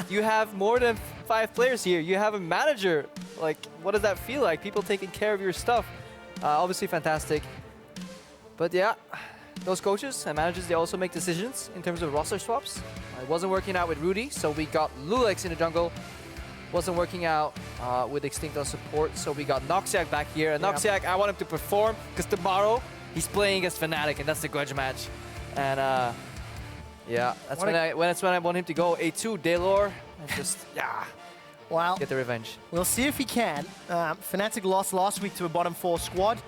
You have more than 5 players here. You have a manager. Like, what does that feel like? People taking care of your stuff. Obviously fantastic. But yeah, those coaches and managers, they also make decisions in terms of roster swaps. It wasn't working out with Rudy, so we got Loulex in the jungle. Wasn't working out with Extinct on support, so we got Noxiak back here. And Noxiak, I want him to perform, because tomorrow he's playing against Fnatic, and that's the grudge match. And yeah, that's when I want him to go A2, Daylor, and just, yeah, well, get the revenge. We'll see if he can. Fnatic lost last week to a bottom 4 squad.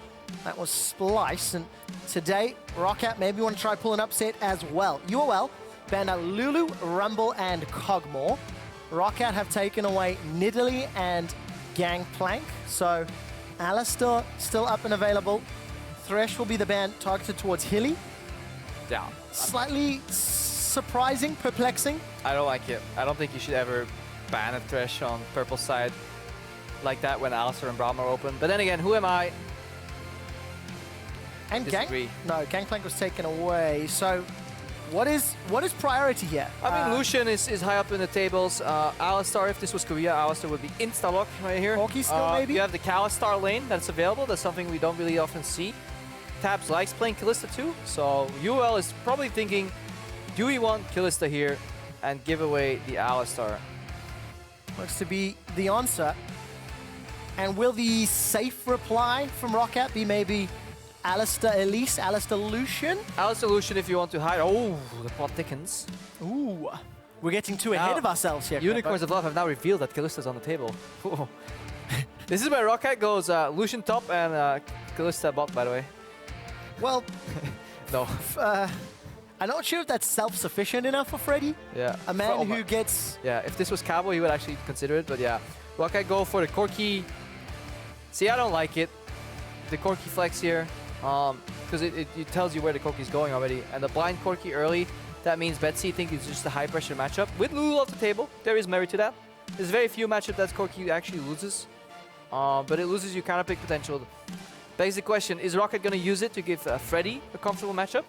That was Splice, and today, ROCCAT maybe want to try pull an upset as well. UOL banned out Lulu, Rumble, and Cogmore. ROCCAT have taken away Nidalee and Gangplank, so Alistar still up and available. Thresh will be the ban targeted towards Hilly. Yeah. Slightly surprising, perplexing. I don't like it. I don't think you should ever ban a Thresh on purple side like that when Alistar and Braum are open. But then again, who am I? And Disagree. Gangplank was taken away. So what is priority here? I mean, Lucian is high up in the tables. Alistar, if this was Korea, Alistar would be insta-lock right here. Corki still maybe? You have the Kalista lane that's available. That's something we don't really often see. Tabzz likes playing Kalista too, so UOL is probably thinking, do we want Kalista here and give away the Alistar? Looks to be the answer. And will the safe reply from ROCCAT be maybe Alistar Elise, Alistar Lucian? Alistar Lucian if you want to hide. Oh, the plot thickens. Ooh, we're getting too ahead of ourselves here. Unicorns of Love have now revealed that Kalista's on the table. This is where ROCCAT goes Lucian top and Kalista bot, by the way. Well, no. I'm not sure if that's self-sufficient enough for Freddy. Yeah. A man who gets... Yeah, if this was Cabo, he would actually consider it, but yeah. ROCCAT go for the Corki. See, I don't like it. The Corki flex here, because it tells you where the Corki's going already. And the blind Corki early, that means Betsy thinks it's just a high-pressure matchup. With Lulu off the table, there is merit to that. There's very few matchups that Corki actually loses. But it loses you counter-pick potential. Begs the question, is ROCCAT going to use it to give Freddy a comfortable matchup?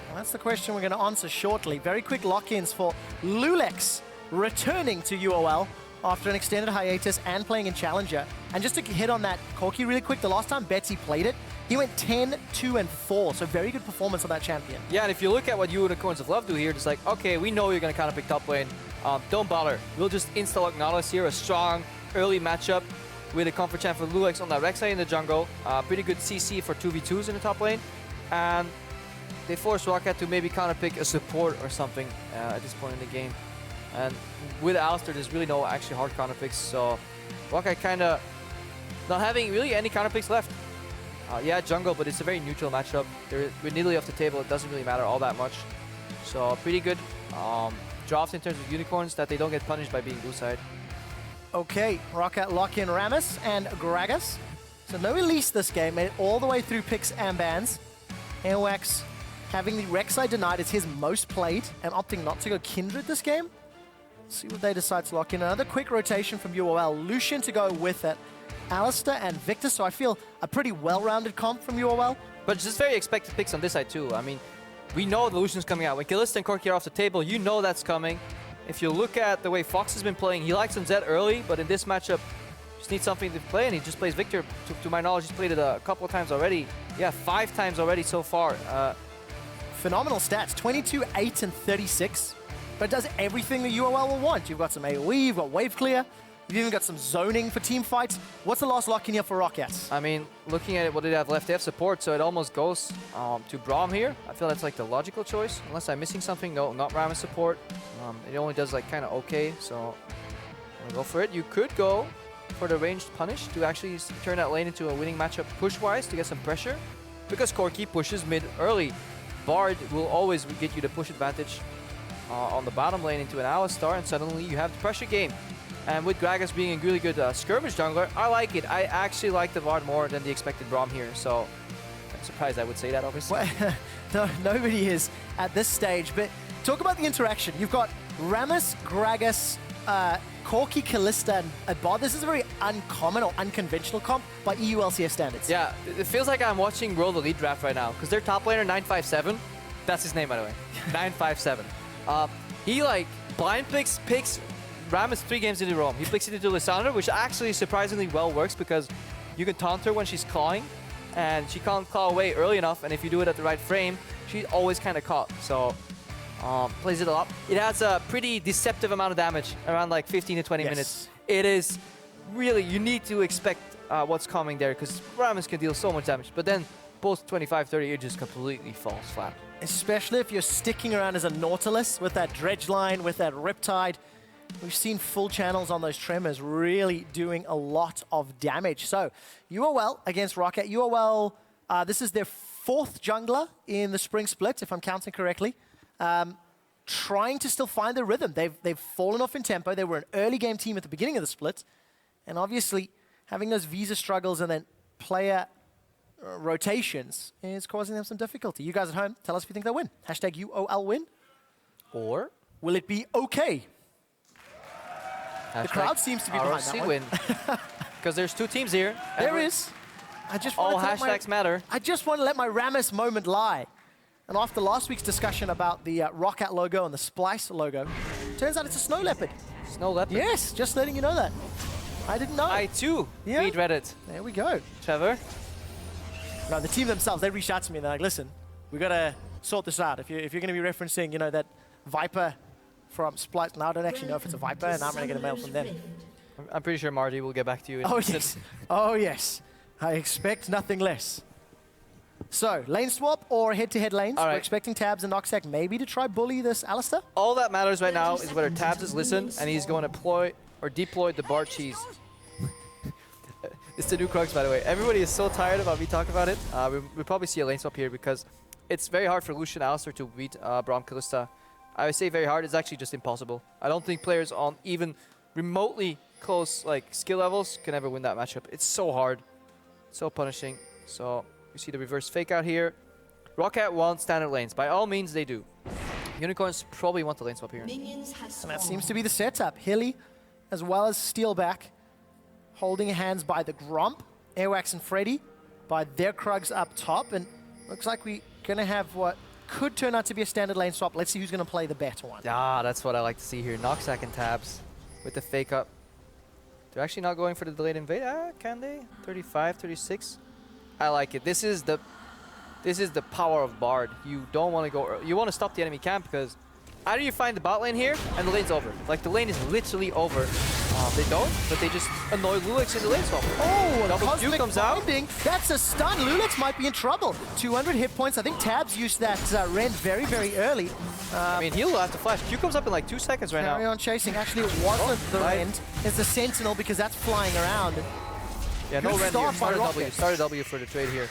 Well, that's the question we're going to answer shortly. Very quick lock-ins for Loulex returning to UOL after an extended hiatus and playing in Challenger. And just to hit on that Corki really quick, the last time Betsy played it, he went 10, 2, and 4. So very good performance on that champion. Yeah, and if you look at what Unicorns of Love do here, it's like, okay, we know you're going to counter-pick top lane. Don't bother. We'll just insta-lock Nautilus here, a strong early matchup with a comfort champ for Loulex on that Rek'Sai in the jungle. Pretty good CC for 2v2s in the top lane. And they force ROCCAT to maybe counter-pick a support or something at this point in the game. And with Alistar, there's really no actually hard counter-picks, so ROCCAT kind of not having really any counter-picks left. Yeah, jungle, but it's a very neutral matchup. With Nidalee off the table, it doesn't really matter all that much. So pretty good drafts in terms of Unicorns that they don't get punished by being blue side. Okay, ROCCAT lock in Rammus and Gragas. So no release this game, made it all the way through picks and bans. Airwaks having the Rek'Sai denied as his most played and opting not to go Kindred this game. See what they decide to lock in. Another quick rotation from UOL. Lucian to go with it. Alistar and Viktor, so I feel a pretty well-rounded comp from UOL. But just very expected picks on this side too. I mean, we know the Lucian's coming out. When Kalista and Corki are off the table, you know that's coming. If you look at the way Fox has been playing, he likes on Zed early, but in this matchup, just needs something to play, and he just plays Viktor. To my knowledge, he's played it a couple of times already. Yeah, 5 times already so far. Phenomenal stats, 22, 8, and 36. But it does everything the UOL will want. You've got some AoE, you've got wave clear, you've even got some zoning for team fights. What's the last lock in here for ROCCAT? I mean, looking at what they have left, they have support, so it almost goes to Braum here. I feel that's like the logical choice, unless I'm missing something. No, not Rammus support. It only does like kind of okay, so I'll go for it. You could go for the ranged punish to actually turn that lane into a winning matchup push-wise to get some pressure, because Corki pushes mid early. Bard will always get you the push advantage on the bottom lane into an Alistar, and suddenly you have the pressure game. And with Gragas being a really good skirmish jungler, I like it. I actually like the Bard more than the expected Braum here, so I'm surprised I would say that, obviously. Well, no, nobody is at this stage, but talk about the interaction. You've got Rammus, Gragas, Corki, Kalista, and Bard. This is a very uncommon or unconventional comp by EU LCS standards. Yeah, it feels like I'm watching World Elite Draft right now, because their top laner, 957, that's his name, by the way, 957. he like blind picks Rammus 3 games in a row. He picks it into Lissandra, which actually surprisingly well works because you can taunt her when she's clawing, and she can't claw away early enough, and if you do it at the right frame, she's always kind of caught. So plays it a lot. It has a pretty deceptive amount of damage, around like 15 to 20 minutes. It is really, you need to expect what's coming there because Rammus can deal so much damage, but then post 25-30, it just completely falls flat. Especially if you're sticking around as a Nautilus with that dredge line, with that Riptide. We've seen full channels on those Tremors really doing a lot of damage. So, UOL against ROCCAT. UOL, this is their 4th jungler in the spring split, if I'm counting correctly. Trying to still find the rhythm. They've fallen off in tempo. They were an early game team at the beginning of the split. And obviously, having those visa struggles and then player rotations is causing them some difficulty. You guys at home, tell us if you think they'll win. Hashtag UOL win. Or will it be okay? The crowd seems to be behind that one. win. Because there's 2 teams here. There is. I just all hashtags matter. I just want to let my Rammus moment lie. And after last week's discussion about the ROCCAT logo and the Splice logo, turns out it's a snow leopard. Snow leopard? Yes, just letting you know that. I didn't know. I too read Reddit. There we go. Trevor? No, the team themselves, they reached out to me and they're like, listen, we got to sort this out. If you're going to be referencing, you know, that Viper from Splice. Now I don't actually know if it's a Viper, and I'm going to get a mail from them. I'm pretty sure Marty will get back to you. Oh, yes. Oh, yes. I expect nothing less. So, lane swap or head-to-head lanes? We're expecting Tabzz and Noxiak maybe to try bully this Alistar. All that matters right now is whether Tabzz is listened and he's going to deploy the bar cheese. It's the new Crux, by the way. Everybody is so tired about me talking about it. We'll probably see a lane swap here because it's very hard for Lucian Alistar to beat Braum Kalista. I would say very hard. It's actually just impossible. I don't think players on even remotely close like skill levels can ever win that matchup. It's so hard, so punishing. So you see the reverse fake out here. ROCCAT wants standard lanes. By all means, they do. Unicorns probably want the lane swap here. And that seems to be the setup. Hilly, as well as Steelback, holding hands by the Gromp. Airwaks and Freddy by their Krugs up top. And looks like we're going to have what could turn out to be a standard lane swap. Let's see who's going to play the better one. Ah, that's what I like to see here. Noxiak and Tabzz with the fake up. They're actually not going for the delayed invade. Can they? 35, 36. I like it. This is the power of Bard. You don't want to go early. You want to stop the enemy camp because either you find the bot lane here and the lane's over. Like the lane is literally over. They don't, but they just annoy Loulex in the lane swap. Oh, double Q comes out. That's a stun. Loulex might be in trouble. 200 hit points. I think Tabzz used that Rend very, very early. I mean, he'll have to flash. Q comes up in like 2 seconds right now. Carry on chasing. Actually, it wasn't the Rend. It's the Sentinel because that's flying around. Yeah, no Rend here. Start a W for the trade here.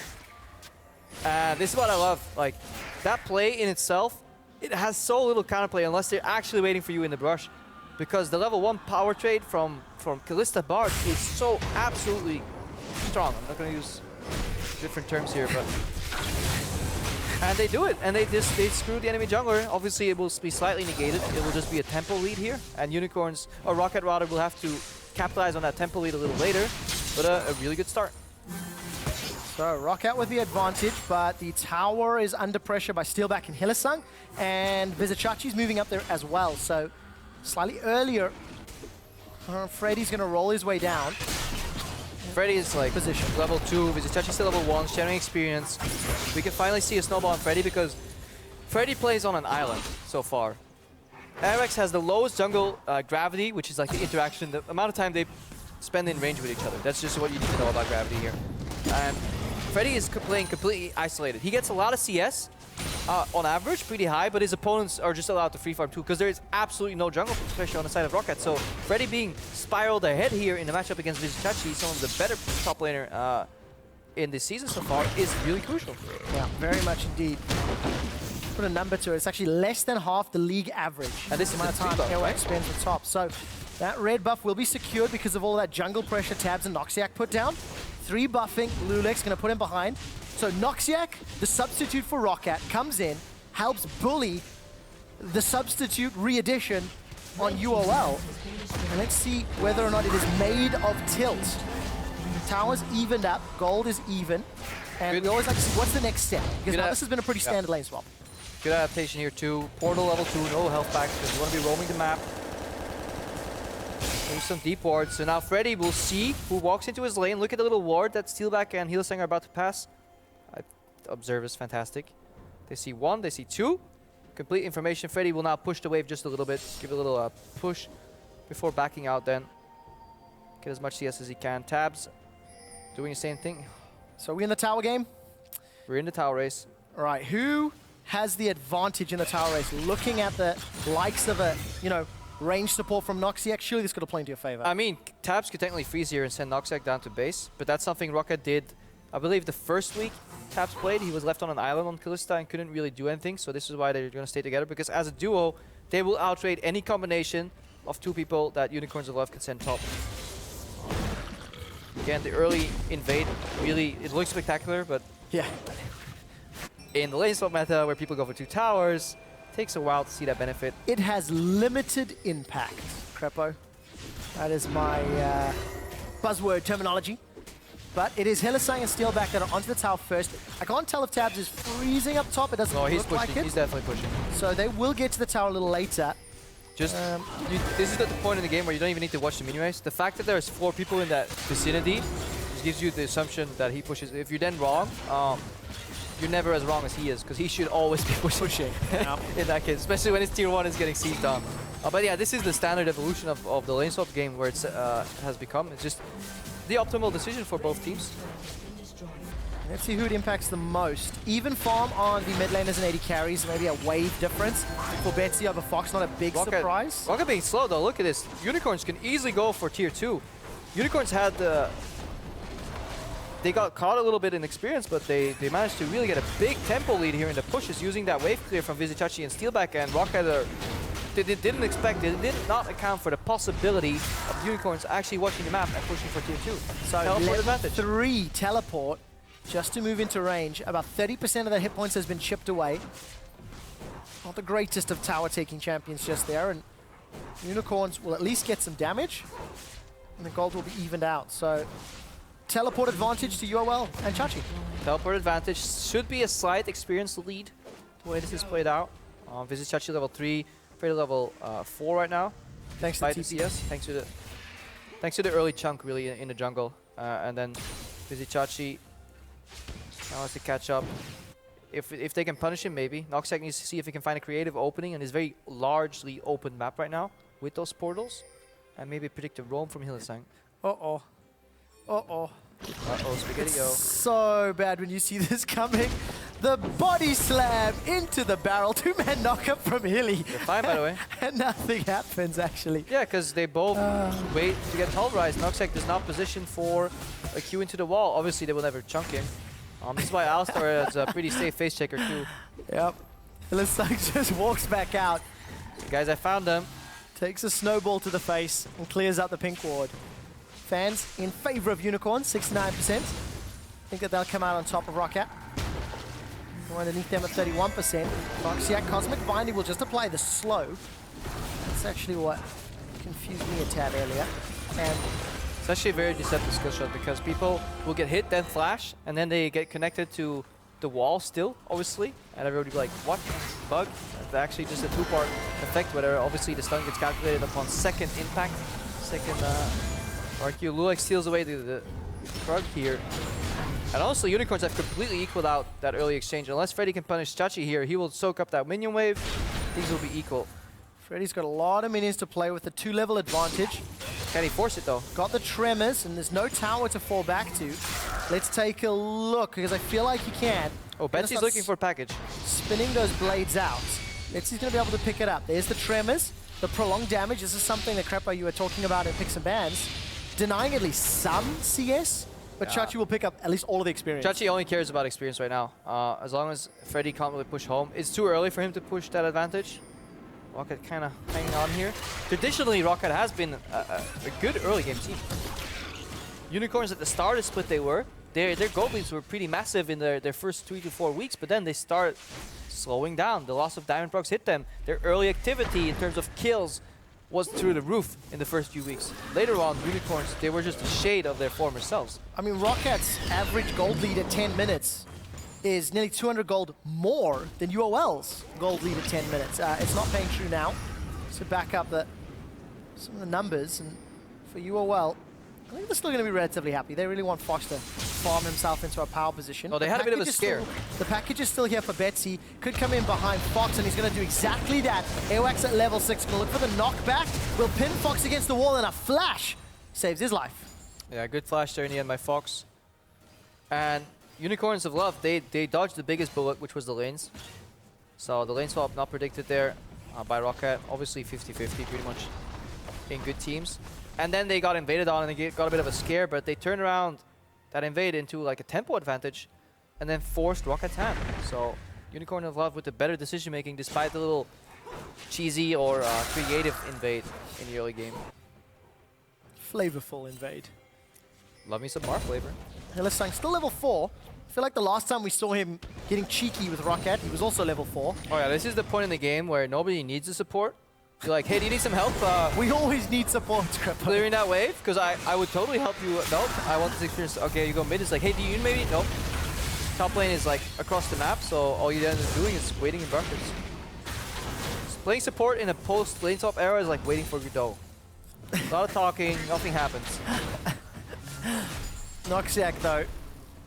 This is what I love. Like, that play in itself, it has so little counterplay unless they're actually waiting for you in the brush. Because the level 1 power trade from Kalista Bard is so absolutely strong. I'm not going to use different terms here, but... And they do it, and they screw the enemy jungler. Obviously, it will be slightly negated. It will just be a tempo lead here, and Unicorns, or ROCCAT rather, will have to capitalize on that tempo lead a little later. But a really good start. So ROCCAT with the advantage, but the tower is under pressure by Steelback and Hylissang, and Vizicsacsi's moving up there as well. So slightly earlier, Freddy's going to roll his way down. Freddy is like position level 2, Vizicsacsi's still level 1, sharing experience. We can finally see a snowball on Freddy because Freddy plays on an island so far. Airwaks has the lowest jungle gravity, which is like the interaction, the amount of time they spend in range with each other. That's just what you need to know about gravity here. And Freddy is playing completely isolated. He gets a lot of CS, on average, pretty high, but his opponents are just allowed to free farm too, because there is absolutely no jungle, especially on the side of ROCCAT. So Freddy being spiraled ahead here in the matchup against Vizicsacsi, some of the better top laner in this season so far, is really crucial. Yeah, very much indeed. Put a number to it. It's actually less than half the league average. And this is the time Airwaks spends the top. So that red buff will be secured because of all that jungle pressure Tabzz and Noxiak put down. 3 buffing, Loulex going to put him behind. So Noxiak, the substitute for ROCCAT, comes in, helps bully the substitute re-edition on UOL. And let's see whether or not it is made of tilt. Tower's evened up, gold is even. And we always like to see what's the next step. Because now this has been a pretty standard lane swap. Good adaptation here too. Portal level 2, no health packs because you want to be roaming the map. Maybe some deep wards. So now Freddy will see who walks into his lane. Look at the little ward that Steelback and Hylissang are about to pass. Observe is fantastic. They see 1, they see 2. Complete information. Freddy will now push the wave just a little bit. Give it a little push before backing out then. Get as much CS as he can. Tabzz doing the same thing. So are we in the tower game? We're in the tower race. All right, who has the advantage in the tower race? Looking at the likes of a, range support from Noxiak, surely this could have played into your favor. I mean, Tabzz could technically freeze here and send Noxiak down to base, but that's something ROCCAT did, I believe, the first week Tabzz played. He was left on an island on Kalista and couldn't really do anything, so this is why they're going to stay together, because as a duo, they will outrate any combination of 2 people that Unicorns of Love can send top. Again, the early invade, really, it looks spectacular, but yeah, in the lane swap meta where people go for 2 towers, takes a while to see that benefit. it has limited impact, Krepo. That is my buzzword terminology. But it is Hylissang and Steelback that are onto the tower first. I can't tell if Tabzz is freezing up top. It doesn't look like it. He's definitely pushing. So they will get to the tower a little later. Just, this is at the point in the game where you don't even need to watch the mini-race. The fact that there's 4 people in that vicinity just gives you the assumption that he pushes. If you're then wrong, you're never as wrong as he is, because he should always be pushing in that case, especially when his tier 1 is getting sieged on. But yeah, this is the standard evolution of the lane swap game where it has become. It's just the optimal decision for both teams. Let's see who it impacts the most. Even farm on the mid laners and AD carries, maybe a wave difference for Betsy over Fox, not a big surprise. ROCCAT being slow though, look at this. Unicorns can easily go for tier 2. Unicorns had they got caught a little bit in experience, but they managed to really get a big tempo lead here in the pushes using that wave clear from Vizicsacsi and Steelback, and ROCCAT they did not account for the possibility of Unicorns actually watching the map and pushing for tier 2. So teleport advantage. 3 teleport just to move into range. About 30% of their hit points has been chipped away. Not the greatest of tower taking champions just there, and Unicorns will at least get some damage, and the gold will be evened out. So teleport advantage to UOL and Chachi. Teleport advantage should be a slight experience lead the way this is played out. Vizicsacsi level 3, Freddy level 4 right now. Thanks to TPS. Thanks to the early chunk really in the jungle, and then Vizicsacsi now has to catch up. If they can punish him, maybe. Noxiak needs to see if he can find a creative opening in this very largely open map right now with those portals, and maybe predict a roam from Hylissang. Uh-oh. Uh-oh. Uh-oh, Spaghetti-O. So bad when you see this coming. The body slam into the barrel. 2-man knockup from Hilly. They're fine, by the way. And nothing happens, actually. Yeah, because they both wait to get pulverized. Noxiak does not position for a Q into the wall. Obviously, they will never chunk him. This is why Alistar is a pretty safe face checker, too. Yep. Hylissang just walks back out. Guys, I found them. Takes a snowball to the face and clears out the pink ward. Fans in favor of Unicorns, 69%. Think that they'll come out on top of ROCCAT. We're underneath them at 31%. Noxiak, Cosmic Binding will just apply the slow. That's actually what confused me a tad earlier. And it's actually a very deceptive skill shot because people will get hit, then flash, and then they get connected to the wall still, obviously. And everybody will be like, what? Bug? It's actually just a 2-part effect where obviously the stun gets calculated upon second impact. Second RQ. Loulex steals away the frog here. And also, Unicorns have completely equaled out that early exchange. Unless Freddy can punish Chachi here, he will soak up that minion wave. Things will be equal. Freddy's got a lot of minions to play with, a 2-level advantage. Can he force it though? Got the tremors, and there's no tower to fall back to. Let's take a look, because I feel like he can. Oh, Betsy's looking for a package. Spinning those blades out. Betsy's going to be able to pick it up. There's the tremors, the prolonged damage. This is something that Krepo you were talking about in Picks and Bans. Denying at least some CS, but Chachi will pick up at least all of the experience. Chachi only cares about experience right now. As long as Freddy can't really push home. It's too early for him to push that advantage. ROCCAT kind of hanging on here. Traditionally, ROCCAT has been a good early game team. Unicorns at the start of split they were. Their gold leads were pretty massive in their first 3 to 4 weeks, but then they start slowing down. The loss of Diamond Procs hit them. Their early activity in terms of kills was through the roof in the first few weeks. Later on, Unicorns, they were just a shade of their former selves. I mean, ROCCAT's average gold lead at 10 minutes is nearly 200 gold more than UOL's gold lead at 10 minutes. It's not paying true now. So back up some of the numbers, and for UOL, I think they're still going to be relatively happy. They really want Fox to farm himself into a power position. Oh, they had a bit of a scare. The package is still here for Betsy. Could come in behind Fox, and he's going to do exactly that. Airwaks at level 6, going to look for the knockback. Will pin Fox against the wall, and a flash saves his life. Yeah, good flash there in the end by Fox. And Unicorns of Love, they dodged the biggest bullet, which was the lanes. So the lane swap not predicted there by ROCCAT. Obviously 50-50, pretty much in good teams. And then they got invaded on and they got a bit of a scare, but they turned around that invade into like a tempo advantage and then forced ROCCAT's hand. So Unicorn of Love with the better decision making despite the little cheesy or creative invade in the early game. Flavorful invade. Love me some bar flavor. Hylissang still level 4. I feel like the last time we saw him getting cheeky with ROCCAT, he was also level 4. Oh yeah, this is the point in the game where nobody needs the support. You're like, hey, do you need some help? We always need support, Krepo. Clearing that wave? Because I would totally help you. Nope, I want this experience. Okay, you go mid. It's like, hey, do you maybe? Nope. Top lane is like across the map, so all you end up doing is waiting in buckets. Playing support in a post lane swap era is like waiting for Godot. A lot of talking, nothing happens. Noxiak, though,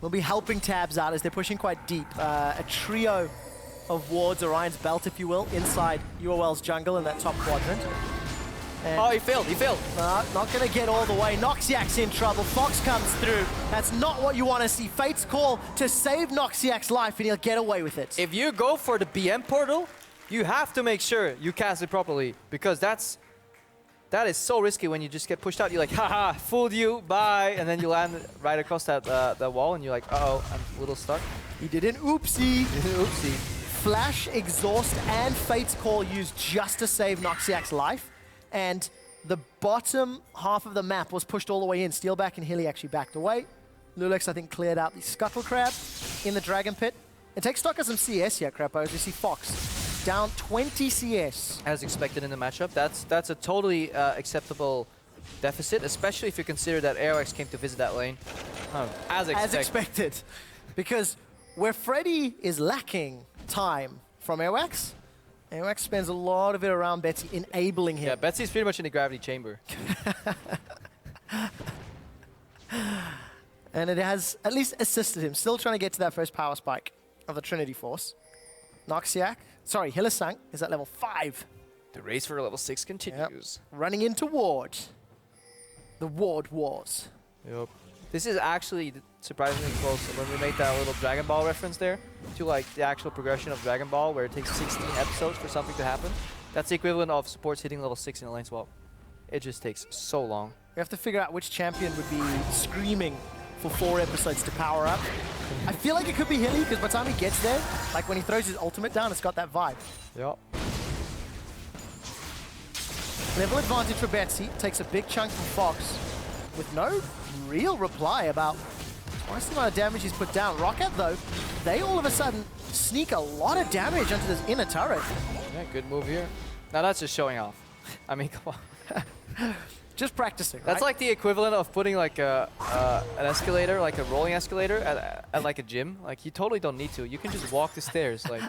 will be helping Tabzz out as they're pushing quite deep. A trio of wards, Orion's belt, if you will, inside UOL's jungle in that top quadrant. And oh, he failed, he failed. Not going to get all the way. Noxiak's in trouble. Fox comes through. That's not what you want to see. Fate's call to save Noxiak's life, and he'll get away with it. If you go for the BM portal, you have to make sure you cast it properly, because that is so risky when you just get pushed out. You're like, haha, fooled you, bye. And then you land right across that wall, and you're like, uh-oh, I'm a little stuck. He did an oopsie. Oopsie. Flash, Exhaust, and Fate's Call used just to save Noxiak's life. And the bottom half of the map was pushed all the way in. Steelback and Hilly actually backed away. Loulex, I think, cleared out the Scuttle Crab in the Dragon Pit. And take stock of some CS here, Krepo, as you see Fox down 20 CS. As expected in the matchup. That's a totally acceptable deficit, especially if you consider that Airwaks came to visit that lane. As expected. Because where Freddy is lacking time from Airwaks, Airwaks spends a lot of it around Betsy, enabling him. Yeah, Betsy's pretty much in the gravity chamber. And it has at least assisted him. Still trying to get to that first power spike of the Trinity Force. Noxiak, sorry, Hylissang is at level 5. The race for level 6 continues. Yep. Running into Ward. The Ward Wars. Yep. This is actually surprisingly close when we made that little Dragon Ball reference there to like the actual progression of Dragon Ball, where it takes 16 episodes for something to happen. That's the equivalent of supports hitting level 6 in a lane swap. It just takes so long. We have to figure out which champion would be screaming for 4 episodes to power up. I feel like it could be Hilly, because by the time he gets there, like when he throws his ultimate down, it's got that vibe. Yep. Level advantage for Betsy, takes a big chunk from Fox, with no real reply about twice the amount of damage he's put down. ROCCAT, though, they all of a sudden sneak a lot of damage onto this inner turret. Yeah, good move here. Now that's just showing off. I mean, come on. Just practicing, That's right? like the equivalent of putting like an escalator, like a rolling escalator at like a gym. Like you totally don't need to. You can just walk the stairs. Like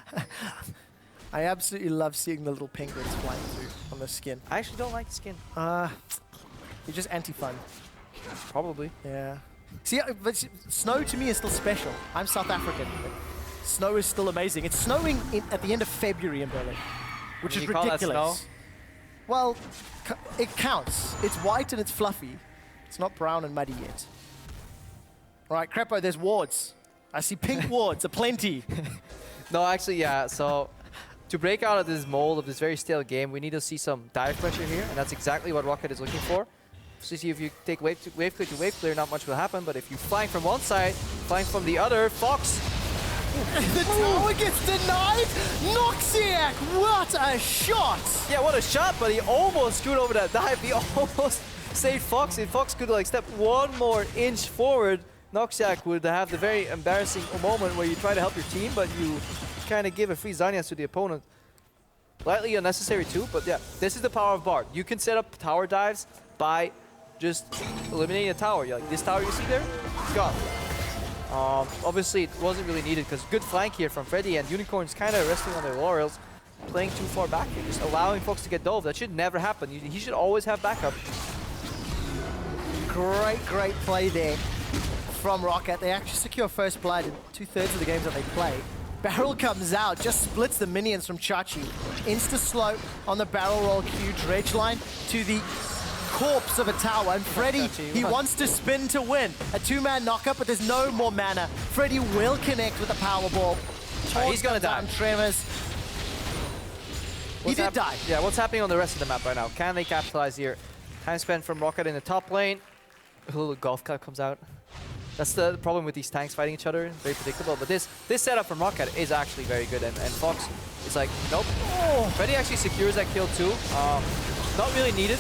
I absolutely love seeing the little penguins flying through on the skin. I actually don't like the skin. You're just anti-fun. Probably. Yeah. See, but snow to me is still special. I'm South African. But snow is still amazing. It's snowing at the end of February in Berlin, which is ridiculous. Call that snow? Well, it counts. It's white and it's fluffy. It's not brown and muddy yet. All right, Krepo, there's wards. I see pink wards aplenty. No, actually, yeah. So to break out of this mold of this very stale game, we need to see some dive pressure here, and that's exactly what ROCCAT is looking for. So see, if you take wave clear to wave clear, not much will happen. But if you flying from one side, flying from the other, Fox. The tower gets denied. Noxiak, what a shot! Yeah, what a shot! But he almost screwed over that dive. He almost saved Fox. If Fox could like step one more inch forward, Noxiak would have the very embarrassing moment where you try to help your team, but you kind of give a free Zanyas to the opponent. Slightly unnecessary too, but yeah, this is the power of Bard. You can set up tower dives by just eliminating a tower. You're like, this tower you see there, it's gone. Obviously, it wasn't really needed because good flank here from Freddy, and Unicorns kind of resting on their laurels, playing too far back here, just allowing folks to get dove. That should never happen. He should always have backup. Great play there from ROCCAT. They actually secure first blood in 2/3 of the games that they play. Barrel comes out, just splits the minions from Chachi. Insta-slow on the barrel roll Q, dredge line to the corpse of a tower, and Freddy, he wants to spin to win. A two-man knockup, but there's no more mana. Freddy will connect with the Powerball. He's gonna die. Tremors. He did die. Yeah, what's happening on the rest of the map right now? Can they capitalize here? Time spent from ROCCAT in the top lane. A little golf clap comes out. That's the problem with these tanks fighting each other. Very predictable. But this setup from ROCCAT is actually very good. And Fox is like, nope. Oh. Freddy actually secures that kill too. Not really needed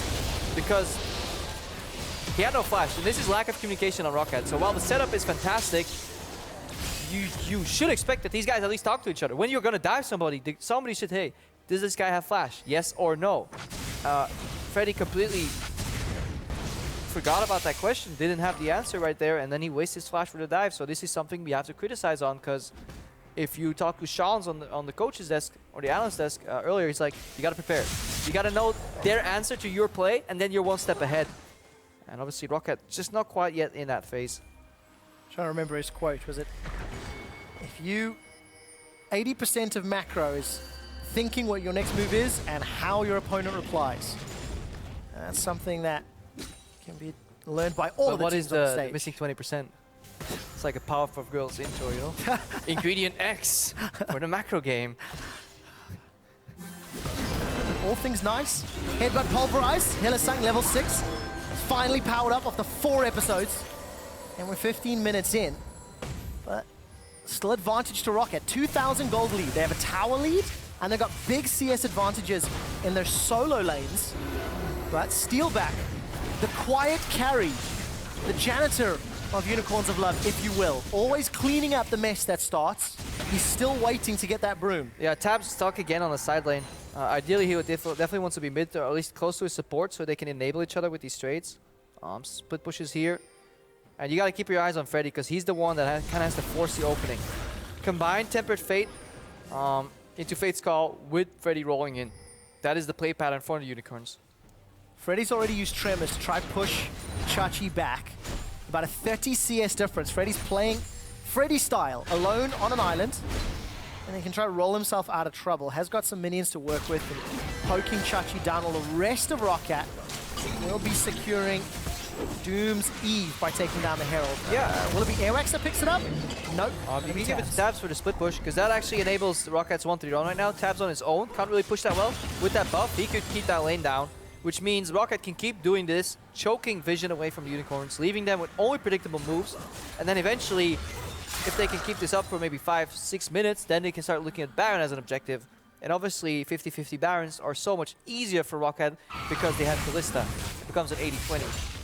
because he had no flash. And this is lack of communication on ROCCAT. So while the setup is fantastic, you should expect that these guys at least talk to each other. When you're going to dive somebody should, hey, does this guy have flash? Yes or no? Freddy completely forgot about that question, didn't have the answer right there, and then he wasted his flash for the dive. So this is something we have to criticize on, because if you talk to Sean's on the coach's desk or the analyst desk earlier, he's like, you got to prepare. You got to know their answer to your play, and then you're one step ahead. And obviously ROCCAT just not quite yet in that phase. I'm trying to remember his quote. Was it, if you 80% of macro is thinking what your next move is and how your opponent replies. That's something that can be learned by all of the teams on the stage. What is the missing 20%? It's like a Powerpuff Girls intro, you know? Ingredient X for the macro game. All things nice. Headbutt pulverized. Hylissang level 6. Finally powered up after 4 episodes. And we're 15 minutes in. But still advantage to ROCCAT. 2,000 gold lead. They have a tower lead. And they've got big CS advantages in their solo lanes. But Steelback, the quiet carry, the janitor of Unicorns of Love, if you will, always cleaning up the mess that starts. He's still waiting to get that broom. Yeah, Tabzz stuck again on the side lane. Ideally, he would definitely wants to be mid, or at least close to his support, so they can enable each other with these trades. Split pushes here. And you got to keep your eyes on Freddy, because he's the one that kind of has to force the opening. Combine Tempered Fate into Fate's Call with Freddy rolling in. That is the play pattern for the Unicorns. Freddy's already used Tremors to try push Chachi back. About a 30 CS difference. Freddy's playing Freddy style, alone on an island. And he can try to roll himself out of trouble. Has got some minions to work with and poking Chachi down. While the rest of ROCCAT will be securing Doom's Eve by taking down the Herald. Yeah. Will it be Airwaks that picks it up? Nope. You can give it to Tabzz for the split push, because that actually enables ROCCAT's 1-3 run right now. Tabzz on his own, can't really push that well. With that buff, he could keep that lane down, which means ROCCAT can keep doing this, choking vision away from the Unicorns, leaving them with only predictable moves. And then eventually, if they can keep this up for maybe 5-6 minutes, then they can start looking at Baron as an objective. And obviously, 50-50 Barons are so much easier for ROCCAT because they have Kalista. It becomes an 80-20.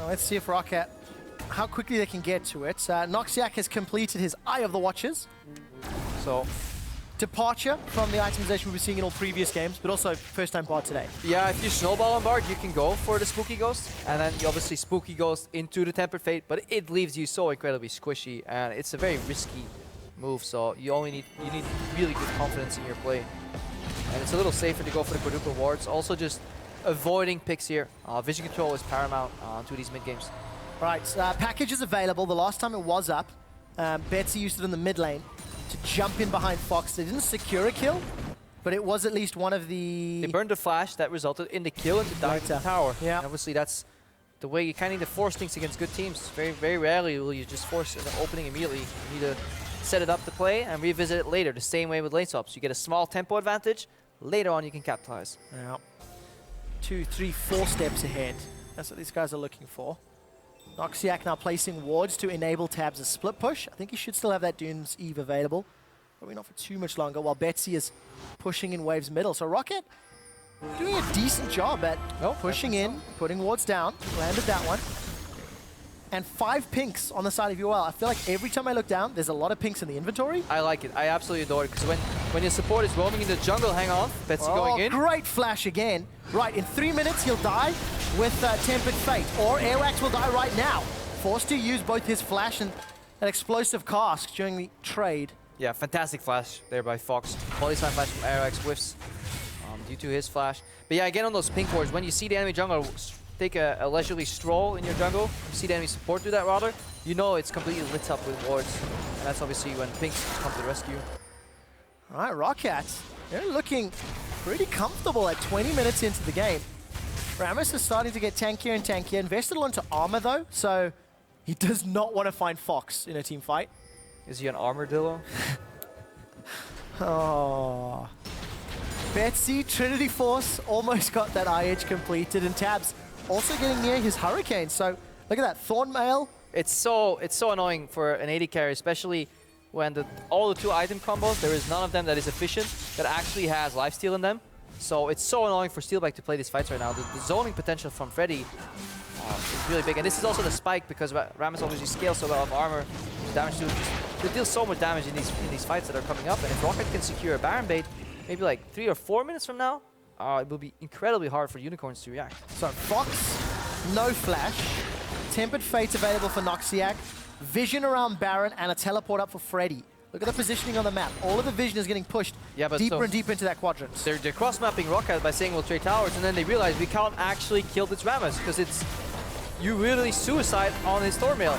Let's see if ROCCAT, how quickly they can get to it. Noxiak has completed his Eye of the Watchers. So, departure from the itemization we've been seeing in all previous games, but also first time Bard today. Yeah, if you snowball on Bard, you can go for the Spooky Ghost, and then you obviously Spooky Ghost into the Tempered Fate, but it leaves you so incredibly squishy, and it's a very risky move, so you need really good confidence in your play. And it's a little safer to go for the quadruple wards. Also just avoiding picks here. Vision control is paramount to these mid games. Right, package is available. The last time it was up, Betsy used it in the mid lane to jump in behind Fox. They didn't secure a kill, but it was at least one of the... They burned the flash that resulted in the kill and the dive to the tower. Yeah. And obviously that's the way you kind of need to force things against good teams. Very, very rarely will you just force an opening immediately. You need to set it up to play and revisit it later. The same way with lane swaps. You get a small tempo advantage. Later on you can capitalize. Yeah. 2, 3, 4 steps ahead. That's what these guys are looking for. Noxiak now placing wards to enable Tabzz' split push. I think he should still have that Doom's Eve available. Probably not for too much longer, while Betsy is pushing in waves middle. So ROCCAT doing a decent job at pushing in, putting wards down. Landed that one. And 5 pinks on the side of UOL. I feel like every time I look down, there's a lot of pinks in the inventory. I like it. I absolutely adore it, because when your support is roaming in the jungle, hang on, Betsy going in. Great flash again. Right, in 3 minutes he'll die with Tempered Fate, or Airwaks will die right now. Forced to use both his flash and an explosive cask during the trade. Yeah, fantastic flash there by Fox. Quality time flash from Airwaks whiffs due to his flash. But yeah, again on those pink wards, when you see the enemy jungler take a leisurely stroll in your jungle, you see the enemy support do that rather, you know it's completely lit up with wards. And that's obviously when pinks come to the rescue. All right, ROCCAT, they're looking pretty comfortable at 20 minutes into the game. Rammus is starting to get tankier and tankier. Invested a lot into armor though, so he does not want to find Fox in a team fight. Is he an armadillo? Oh. Betsy, Trinity Force almost got that IH completed, and Tabzz also getting near his Hurricane. So look at that, Thorn Mail. It's so annoying for an AD carry, especially when all the 2 item combos, there is none of them that is efficient, that actually has lifesteal in them. So it's so annoying for Steelback to play these fights right now. The zoning potential from Freddy is really big. And this is also the spike because Rammus obviously scales so well of armor. Damage to deal so much damage in these fights that are coming up. And if ROCCAT can secure a Baron bait, maybe like 3 or 4 minutes from now, it will be incredibly hard for Unicorns to react. So Fox, no flash. Tempered Fate's available for Noxiak. Vision around Baron and a teleport up for Freddy. Look at the positioning on the map. All of the vision is getting pushed deeper and deeper into that quadrant. They're cross-mapping ROCCAT by saying we'll trade towers, and then they realize we can't actually kill this Rammus because you really suicide on his Thornmail.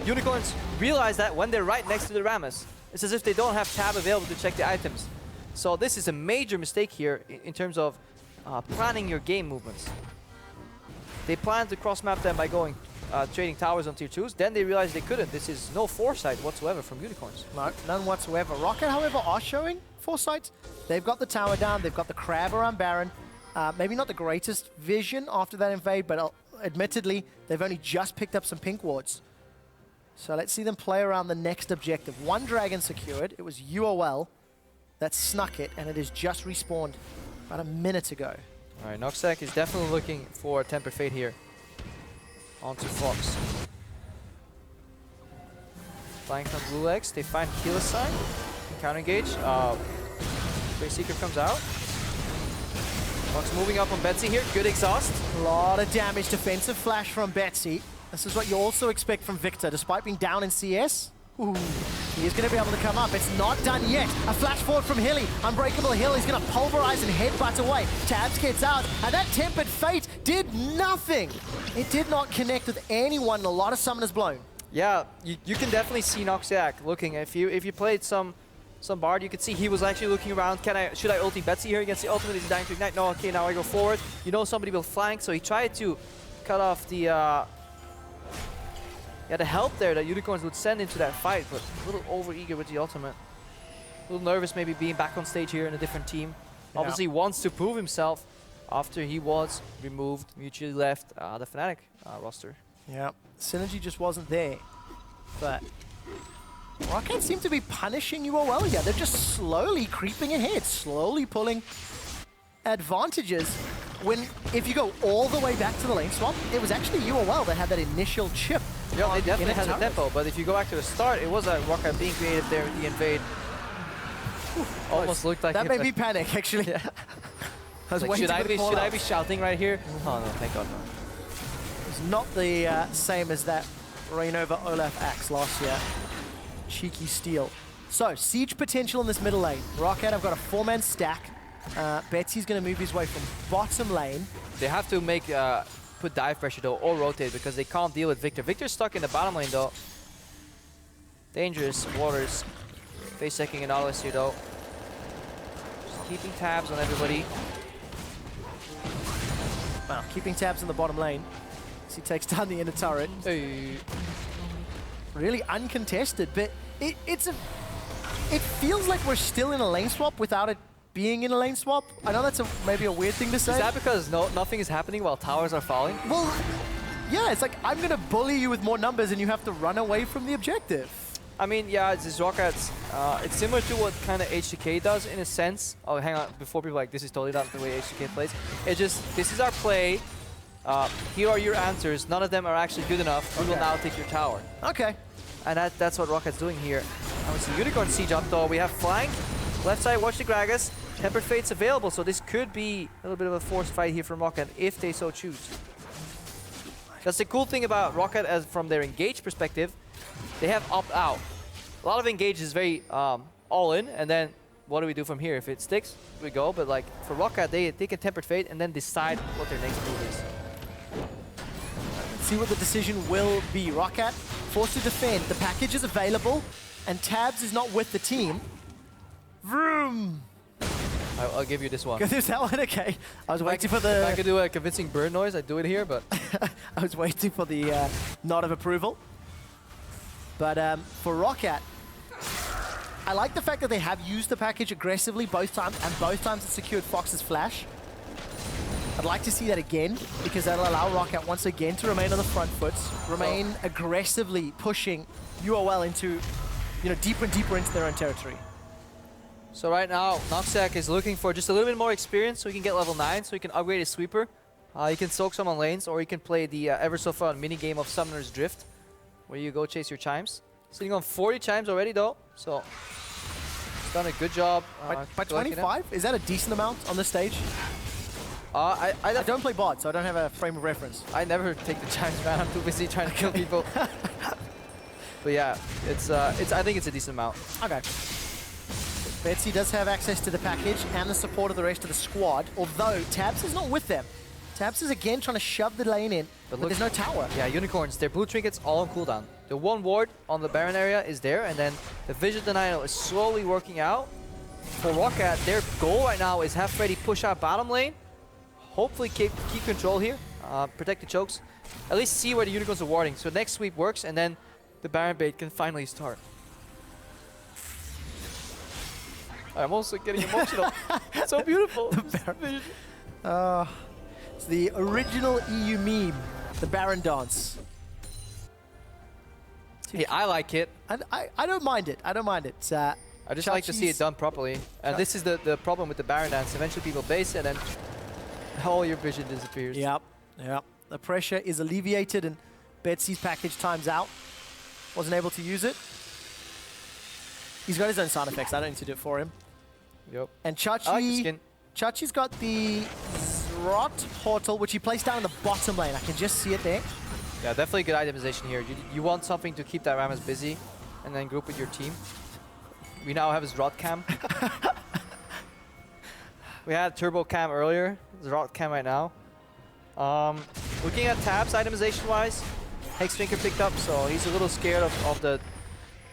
Unicorns realize that when they're right next to the Rammus. It's as if they don't have tab available to check the items. So this is a major mistake here in terms of planning your game movements. They planned to cross-map them by going trading towers on tier 2s, then they realized they couldn't. This is no foresight whatsoever from Unicorns. No, none whatsoever. ROCCAT, however, are showing foresight. They've got the tower down, they've got the crab around Baron. Maybe not the greatest vision after that invade, but admittedly, they've only just picked up some pink wards. So let's see them play around the next objective. 1 dragon secured. It was UOL that snuck it, and it is just respawned about a minute ago. All right, Noxiak is definitely looking for Tempered Fate here. Onto Fox. Flying from Loulex, they find Hylissang. Counter engage. Great Secret comes out. Fox moving up on Betsy here. Good exhaust. A lot of damage. Defensive flash from Betsy. This is what you also expect from Viktor, despite being down in CS. Ooh, he is going to be able to come up. It's not done yet. A flash forward from Hilly. Unbreakable Hill. He's going to pulverize and headbutt away. Tabzz gets out, and that Tempered Fate did nothing. It did not connect with anyone. A lot of summoners blown. Yeah, you can definitely see Noxiak looking. If you played some Bard, you could see he was actually looking around. Should I ulti Betsy here against the ultimate? Is he dying to ignite? No, okay, now I go forward. You know somebody will flank, so he tried to cut off the help there that Unicorns would send into that fight, but a little over-eager with the ultimate. A little nervous maybe being back on stage here in a different team. Yeah. Obviously wants to prove himself after he was removed, mutually left the Fnatic roster. Yeah, synergy just wasn't there. But ROCCAT seem to be punishing UOL here. They're just slowly creeping ahead, slowly pulling advantages. If you go all the way back to the lane swap, it was actually UOL that had that initial chip. Yeah, they definitely had the tempo, but if you go back to the start, it was a ROCCAT being created there with the invade. Almost looked like that made me panic, actually. Yeah. Like, should I be shouting right here? Oh no, thank God no. It's not the same as that reign over Olaf axe last year. Cheeky steal. So, siege potential in this middle lane. ROCCAT have got a 4-man stack. Betsy's going to move his way from bottom lane. They have to put dive pressure though, or rotate, because they can't deal with Viktor. Viktor's stuck in the bottom lane though. Dangerous waters. Face checking Nautilus here though. Just keeping tabs on everybody. Wow, keeping tabs in the bottom lane as he takes down the inner turret. Hey. Really uncontested, but it feels like we're still in a lane swap without it being in a lane swap. I know that's maybe a weird thing to say. Is that because nothing is happening while towers are falling? Well, yeah, it's like I'm going to bully you with more numbers and you have to run away from the objective. I mean, yeah, it's ROCCAT's. It's similar to what kind of HTK does in a sense. Oh, hang on, before people are like, this is totally not the way HTK plays. It's just, this is our play. Here are your answers. None of them are actually good enough. We will now take your tower. Okay. And that's what ROCCAT's doing here. Obviously, Unicorn siege up though. We have flank. Left side, watch the Gragas. Tempered Fate's available, so this could be a little bit of a forced fight here from ROCCAT if they so choose. That's the cool thing about ROCCAT as from their engage perspective. They have opt-out. A lot of engage is very all in, and then what do we do from here? If it sticks, we go. But like for ROCCAT, they take a tempered fate and then decide what their next move is. Let's see what the decision will be. ROCCAT forced to defend. The package is available, and Tabzz is not with the team. Vroom! I'll give you this one. There's that one, okay. I was waiting for the... If I could do a convincing bird noise, I'd do it here, but... I was waiting for the nod of approval. But for ROCCAT, I like the fact that they have used the package aggressively both times, and both times it secured Fox's flash. I'd like to see that again, because that'll allow ROCCAT once again to remain on the front foot, remain aggressively pushing UOL into, deeper and deeper into their own territory. So right now, Noxiak is looking for just a little bit more experience so he can get level 9, so he can upgrade his sweeper. He can soak some on lanes, or he can play the ever so fun mini-game of Summoner's Drift, where you go chase your chimes. Sitting on 40 chimes already though, so he's done a good job. By 25? Is that a decent amount on this stage? I don't play bot, so I don't have a frame of reference. I never take the chimes, man. I'm too busy trying to kill people. But yeah, I think it's a decent amount. Okay. Betsy does have access to the package and the support of the rest of the squad, although Tabzz is not with them. Tabzz is again trying to shove the lane in, but there's no tower. Yeah, Unicorns, their blue trinkets all on cooldown. The one ward on the Baron area is there, and then the Vision Denial is slowly working out. For ROCCAT, their goal right now is have Freddy push out bottom lane, hopefully keep control here, protect the chokes, at least see where the Unicorns are warding. So next sweep works, and then the Baron bait can finally start. I'm also getting emotional. It's so beautiful. It's the original EU meme, the Baron dance. Hey, I like it. I don't mind it. I don't mind it. I just like to see it done properly. And this is the problem with the Baron dance. Eventually people base it and then all your vision disappears. Yep. The pressure is alleviated and Betsy's package times out. Wasn't able to use it. He's got his own sound effects. I don't need to do it for him. Yep. And Chachi, I like the skin. Chachi's got the Zrot portal, which he placed down in the bottom lane. I can just see it there. Yeah, definitely good itemization here. You want something to keep that Rammus busy and then group with your team. We now have his Zrot cam. We had Turbo cam earlier. Zrot cam right now. Looking at Tabzz itemization-wise, Hex Drinker picked up, so he's a little scared of the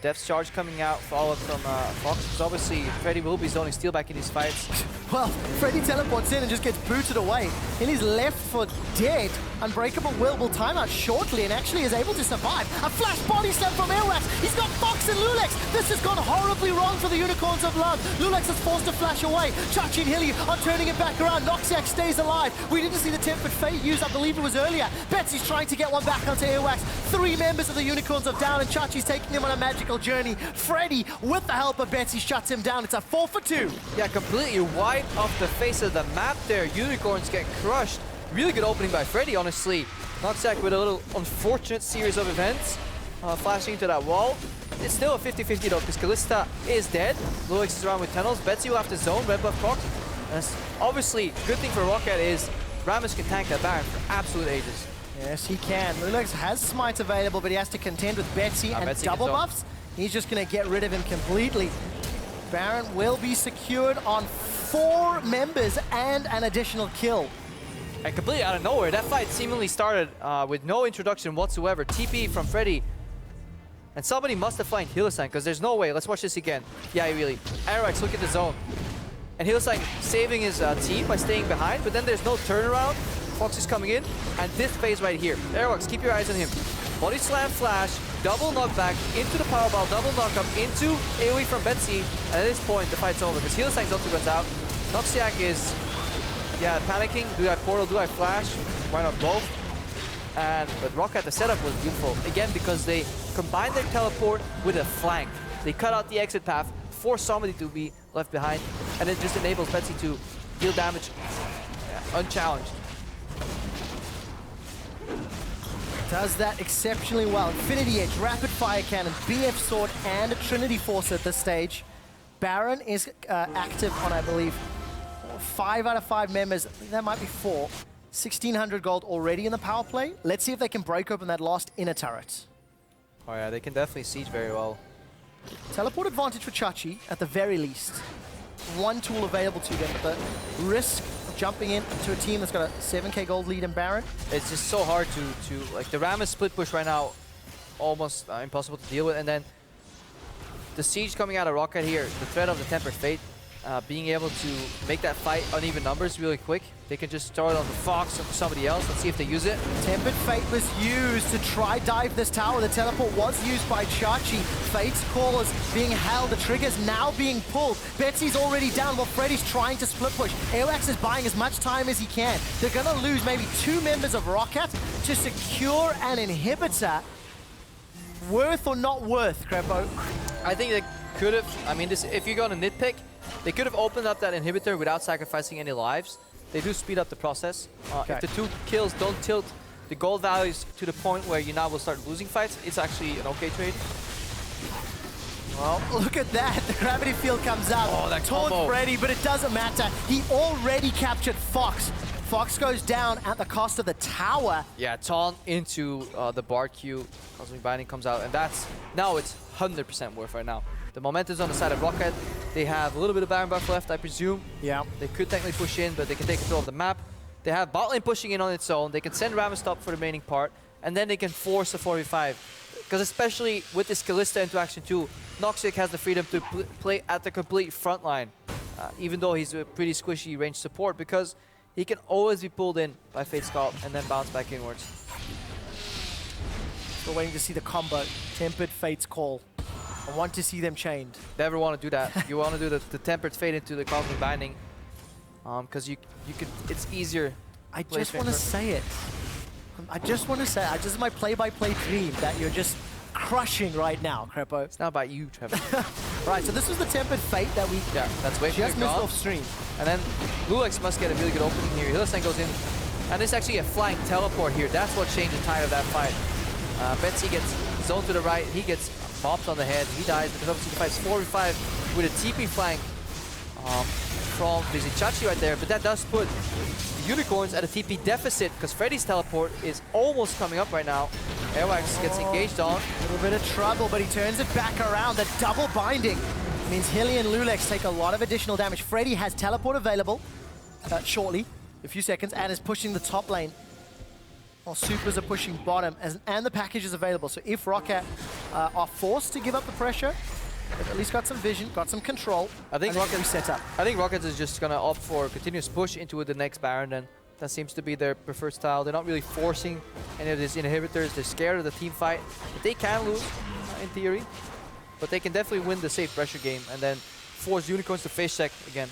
Depth Charge coming out, followed from Fox. Because obviously, Freddy will be zoning Steelback in these fights. Well, Freddy teleports in and just gets booted away. And he's left for dead. Unbreakable will time out shortly and actually is able to survive. A flash body slam from Airwaks. He's got Fox and Loulex. This has gone horribly wrong for the Unicorns of Love. Loulex is forced to flash away. Chachi and Hilly are turning it back around. Noxiak stays alive. We didn't see the Tempered Fate used, I believe it was earlier. Betsy's trying to get one back onto Airwaks. 3 members of the Unicorns are down and Chachi's taking him on a magical journey. Freddy, with the help of Betsy, shuts him down. It's a 4 for 2. Yeah, completely wide off the face of the map there. Unicorns get crushed. Really good opening by Freddy, honestly. Noxiak with a little unfortunate series of events. Flashing into that wall. It's still a 50-50 though, because Kalista is dead. Loulex is around with tunnels. Betsy will have to zone, red buff proc. Obviously, good thing for ROCCAT is Rammus can tank that Baron for absolute ages. Yes, he can. Loulex has smite available, but he has to contend with Betsy and Betsy double buffs. He's just going to get rid of him completely. Baron will be secured on 4 members and an additional kill. And completely out of nowhere, that fight seemingly started with no introduction whatsoever. TP from Freddy. And somebody must have flanked Hylissang, because there's no way. Let's watch this again. Yeah, really. Airwaks, look at the zone. And Hylissang saving his team by staying behind, but then there's no turnaround. Fox is coming in, and this phase right here. Airwaks, keep your eyes on him. Body slam flash, double knockback into the powerball, double knockup into AoE from Betsy. And at this point, the fight's over, because Hylissang's ulti runs out. Noxiak is, panicking. Do I portal? Do I flash? Why not both? But ROCCAT, the setup was beautiful. Again, because they combined their teleport with a flank. They cut out the exit path, force somebody to be left behind, and it just enables Betsy to deal damage unchallenged. Does that exceptionally well. Infinity Edge, Rapid Fire Cannon, BF Sword, and a Trinity Force at this stage. Baron is active on, I believe, 5 out of 5 members. That might be 4. 1,600 gold already in the power play. Let's see if they can break open that last inner turret. Oh yeah, they can definitely siege very well. Teleport advantage for Chachi, at the very least. One tool available to them, but the risk of jumping into a team that's got a 7k gold lead in Baron. It's just so hard to like, the Rammus split push right now, almost impossible to deal with. And then the siege coming out of ROCCAT here, the threat of the Tempered Fate, being able to make that fight uneven numbers really quick. They can just throw it on the Fox or somebody else. Let's see if they use it. Tempered Fate was used to try dive this tower. The teleport was used by Chachi. Fate's call is being held. The trigger's now being pulled. Betsy's already down while Freddy's trying to split push. Airwaks is buying as much time as he can. They're going to lose maybe 2 members of ROCCAT to secure an inhibitor. Worth or not worth, Krepo? I think they could have, I mean, this, if you're going to nitpick, they could have opened up that inhibitor without sacrificing any lives. They do speed up the process. Okay. If the 2 kills don't tilt the gold values to the point where you now will start losing fights, it's actually an okay trade. Well, look at that. The gravity field comes out towards combo. Freddy, but it doesn't matter. He already captured Fox. Fox goes down at the cost of the tower. Yeah, taunt into the bar Q. Cosmic Binding comes out, and that's, now it's 100% worth right now. The momentum's on the side of ROCCAT. They have a little bit of Baron buff left, I presume. Yeah. They could technically push in, but they can take control of the map. They have bot lane pushing in on its own. They can send Rammus top for the remaining part, and then they can force a 4v5. Because especially with this Kalista interaction too, Noxiak has the freedom to play at the complete front line, even though he's a pretty squishy range support, because he can always be pulled in by Fate Scald and then bounce back inwards. We're waiting to see the combo. Tempered Fate's call. I want to see them chained. Never want to do that. You want to do the Tempered Fate into the Cosmic Binding, because you could, it's easier. I just want to say it. I just want to say it. This is my play-by-play dream that you're just crushing right now, Krepo. It's not about you, Trevor. Right, so this was the Tempered Fate that we that's way just missed off stream. And then Loulex must get a really good opening here. Hylissang goes in, and it's actually a flying teleport here. That's what changed the tide of that fight. Betsy gets zoned to the right. He gets bopped on the head. He dies because obviously the fight's 4v5 with a TP flank from Vizicsacsi right there. But that does put the Unicorns at a TP deficit because Freddy's teleport is almost coming up right now. Airwaks gets engaged on. A little bit of trouble, but he turns it back around. The double binding means Hilly and Loulex take a lot of additional damage. Freddy has teleport available shortly, a few seconds, and is pushing the top lane. While Supers are pushing bottom, and the package is available. So if ROCCAT are forced to give up the pressure, they've at least got some vision, got some control. I think ROCCAT set up. I think ROCCAT is just gonna opt for a continuous push into the next Baron, and that seems to be their preferred style. They're not really forcing any of these inhibitors. They're scared of the team fight. But they can lose, in theory. But they can definitely win the safe pressure game and then force Unicorns to face check again.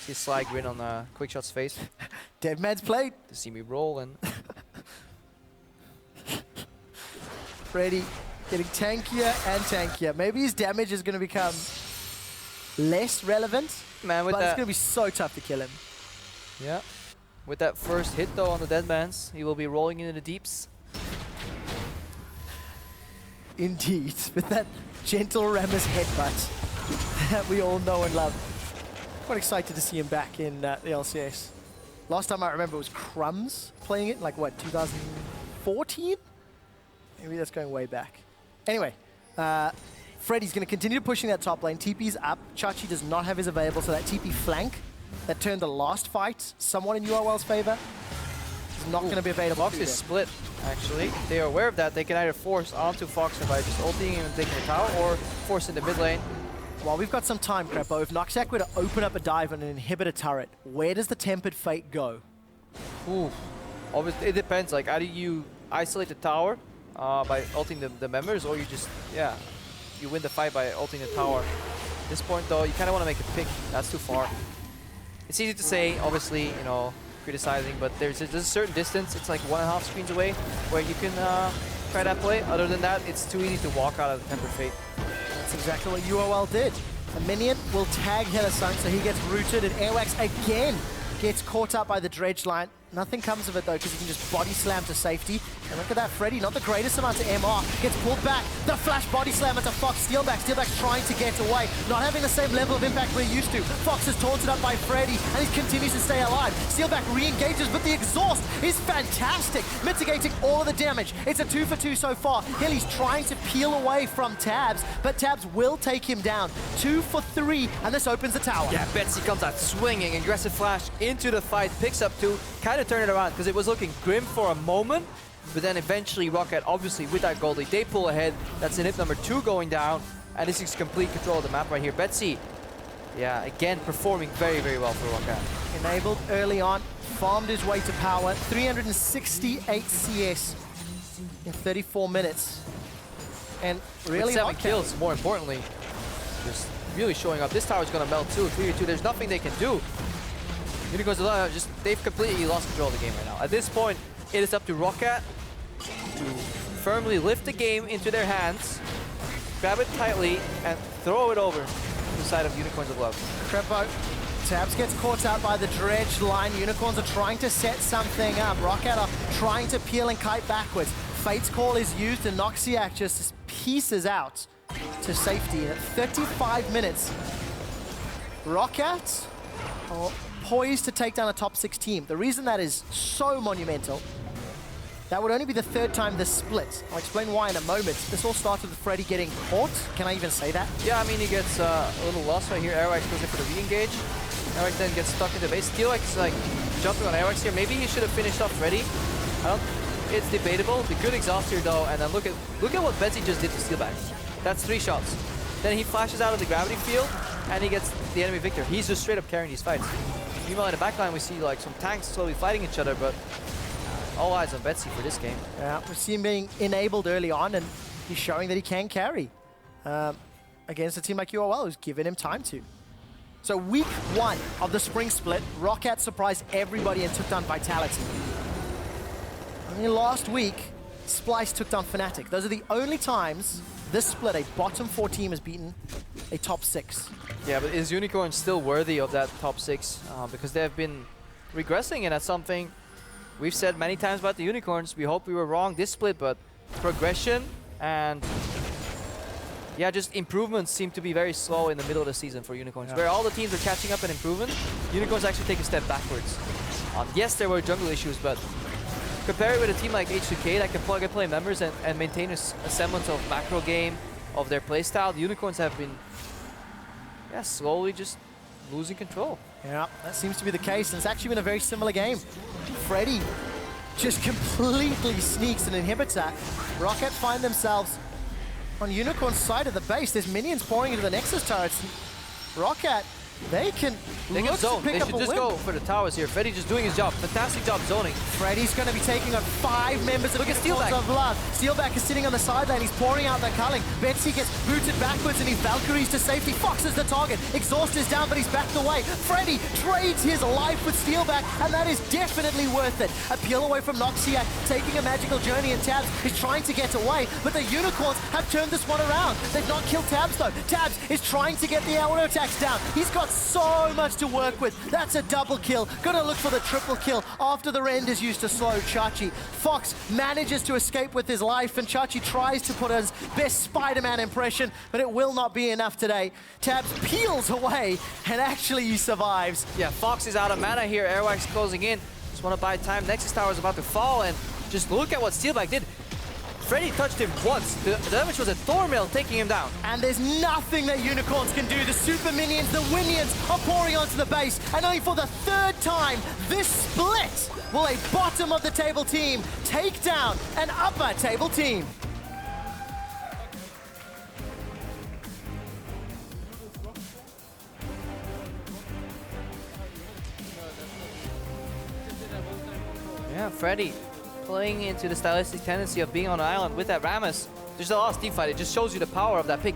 See a sly grin on QuickShot's face. Dead man's played. To see me roll and... Freddy getting tankier and tankier. Maybe his damage is going to become less relevant, Man, with but that, it's going to be so tough to kill him. Yeah. With that first hit though on the Deadmans, he will be rolling into the deeps. Indeed, with that gentle Rammus headbutt that we all know and love. Quite excited to see him back in the LCS. Last time I remember it was Crumbs playing it, like what, 2014? Maybe that's going way back. Anyway, Freddy's going to continue pushing that top lane. TP's up. Chachi does not have his available, so that TP flank that turned the last fight somewhat in UOL's favor is not going to be available. Fox is split, actually. They are aware of that. They can either force onto Fox by just ulting him and taking the tower, or force in the mid lane. Well, we've got some time, Krepo. If Noxiak were to open up a dive on an inhibitor turret, where does the Tempered Fate go? Ooh. Obviously, it depends. Like, either you isolate the tower by ulting the members, or you just, you win the fight by ulting the tower. At this point, though, you kind of want to make a pick. That's too far. It's easy to say, obviously, you know, criticizing, but there's a certain distance. It's like 1.5 screens away where you can try that play. Other than that, it's too easy to walk out of the Tempered Fate. That's exactly what UOL did. A minion will tag Hylissang, so he gets rooted, and Airwaks again gets caught up by the dredge line. Nothing comes of it though, because he can just body slam to safety. And look at that, Freddy, not the greatest amount of MR. Gets pulled back. The flash body slam into Fox. Steelback. Steelback's trying to get away. Not having the same level of impact we're used to. Fox is taunted up by Freddy, and he continues to stay alive. Steelback re-engages, but the exhaust is fantastic, mitigating all of the damage. It's a 2 for 2 so far. Hilly's trying to peel away from Tabzz, but Tabzz will take him down. 2 for 3, and this opens the tower. Yeah, Betsy comes out swinging, aggressive flash into the fight, picks up 2, kind of turn it around because it was looking grim for a moment, but then eventually ROCCAT, obviously with that gold lead, they pull ahead. That's inhib number 2 going down, and this is complete control of the map right here. Betsy, yeah, again performing very, very well for ROCCAT. Enabled early on, farmed his way to power, 368 CS in 34 minutes. And really with 7 kills, more importantly, just really showing up. This tower's gonna melt too, 3-2. There's nothing they can do. Unicorns they've completely lost control of the game right now. At this point, it is up to ROCCAT to firmly lift the game into their hands, grab it tightly, and throw it over to the side of Unicorns of Love. Krepo, Tabzz gets caught out by the dredge line. Unicorns are trying to set something up. ROCCAT are trying to peel and kite backwards. Fate's Call is used, and Noxiak just pieces out to safety. At 35 minutes, ROCCAT are poised to take down a top 6 team. The reason that is so monumental, that would only be the 3rd time this split. I'll explain why in a moment. This all started with Freddy getting caught. Can I even say that? Yeah, I mean, he gets a little lost right here. Airwaks goes in for the re-engage. Airwaks then gets stuck in the base. Steelback is like jumping on Airwaks here. Maybe he should have finished off Freddy. It's debatable. The good exhaust here though, and then look at what Betsy just did to Steelback. That's 3 shots. Then he flashes out of the gravity field, and he gets the enemy Viktor. He's just straight up carrying these fights. Meanwhile, in the backline, we see like some tanks slowly fighting each other, but all eyes on Betsy for this game. Yeah, we see him being enabled early on, and he's showing that he can carry against a team like UOL, who's given him time to. So week 1 of the spring split, ROCCAT surprised everybody and took down Vitality. Only last week, Splyce took down Fnatic. Those are the only times this split, a bottom 4 team has beaten a top 6. Yeah, but is Unicorn still worthy of that top 6? Because they have been regressing, and that's something we've said many times about the Unicorns. We hope we were wrong this split, but progression and yeah, just improvements seem to be very slow in the middle of the season for Unicorns. Yeah. Where all the teams are catching up in improvement, Unicorns actually take a step backwards. Yes, there were jungle issues, but compare it with a team like H2K that can plug and play members and maintain a semblance of macro game of their playstyle. The Unicorns have been slowly just losing control. Yeah, that seems to be the case, and it's actually been a very similar game. Freddy just completely sneaks an inhibitor. ROCCAT find themselves on Unicorn's side of the base. There's minions pouring into the Nexus turrets. ROCCAT, they can zone. They should just go for the towers here. Freddy just doing his job. Fantastic job zoning. Freddy's going to be taking on 5 members of Unicorns of Love. Steelback is sitting on the sideline. He's pouring out the culling. Betsy gets booted backwards and he Valkyries to safety. Fox is the target. Exhaust is down, but he's backed away. Freddy trades his life with Steelback, and that is definitely worth it. A peel away from Noxiak, taking a magical journey, and Tabzz is trying to get away, but the Unicorns have turned this one around. They've not killed Tabzz though. Tabzz is trying to get the auto attacks down. He's got so much to work with. That's a double kill. Gonna look for the triple kill after the rend is used to slow Chachi. Fox manages to escape with his life, and Chachi tries to put his best Spider-Man impression, but it will not be enough today. Tabzz peels away, and actually he survives. Yeah, Fox is out of mana here. Airwaks closing in. Just want to buy time. Nexus Tower is about to fall, and just look at what Steelback did. Freddy touched him once. The damage was a Thornmail taking him down. And there's nothing that Unicorns can do. The super minions, the Winions are pouring onto the base. And only for the 3rd time this split will a bottom of the table team take down an upper table team. Yeah, Freddy playing into the stylistic tendency of being on an island with that Rammus. There's a lot of team fight. It just shows you the power of that pick.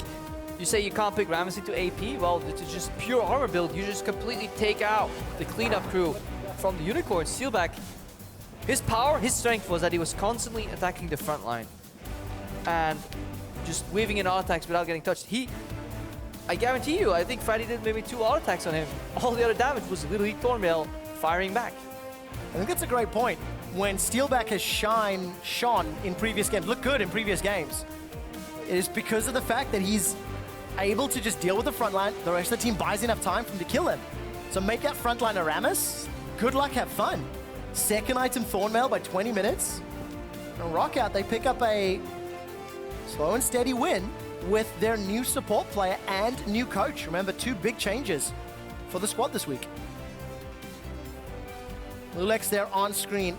You say you can't pick Rammus into AP? Well, it's just pure armor build. You just completely take out the cleanup crew from the Unicorn. Steelback, his power, his strength was that he was constantly attacking the front line and just weaving in auto attacks without getting touched. I guarantee you, I think Freddy did maybe 2 auto attacks on him. All the other damage was literally Thornmail firing back. I think that's a great point. When Steelback has shone in previous games, looked good in previous games, it is because of the fact that he's able to just deal with the front line. The rest of the team buys enough time for him to kill him. So make that front line a Rammus. Good luck, have fun. Second item Thornmail by 20 minutes. And ROCCAT, they pick up a slow and steady win with their new support player and new coach. Remember, 2 big changes for the squad this week. Loulex there on screen,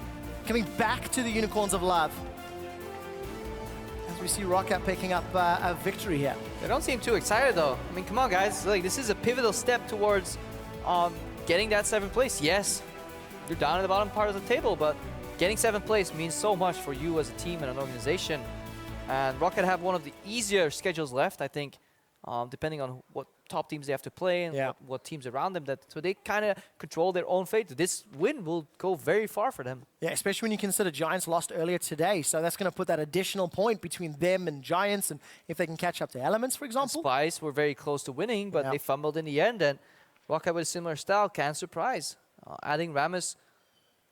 coming back to the Unicorns of Love. As we see ROCCAT picking up a victory here. They don't seem too excited though. I mean, come on guys, like this is a pivotal step towards getting that 7th place. Yes, you're down at the bottom part of the table, but getting 7th place means so much for you as a team and an organization. And ROCCAT have one of the easier schedules left, I think, depending on what top teams they have to play and what teams around them. So they kind of control their own fate. This win will go very far for them. Yeah, especially when you consider Giants lost earlier today. So that's going to put that additional point between them and Giants. And if they can catch up to Elements, for example. And Spice were very close to winning, but they fumbled in the end. And ROCCAT with a similar style can surprise. Adding Rammus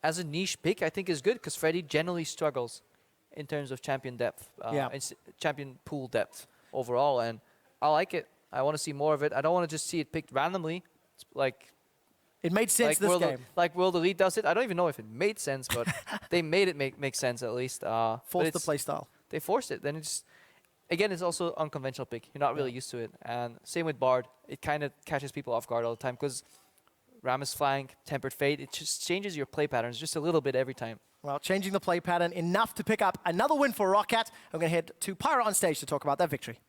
as a niche pick, I think, is good because Freddy generally struggles in terms of champion depth, champion pool depth overall. And I like it. I want to see more of it. I don't want to just see it picked randomly. It's like it made sense this game. Like World Elite does it. I don't even know if it made sense, but they made it make sense at least. Forced the play style. They forced it. Then it's again, it's also unconventional pick. You're not really used to it. And same with Bard. It kind of catches people off guard all the time because Rammus flank, Tempered Fate, it just changes your play patterns just a little bit every time. Well, changing the play pattern enough to pick up another win for ROCCAT. I'm going to head to Pyro on stage to talk about that victory.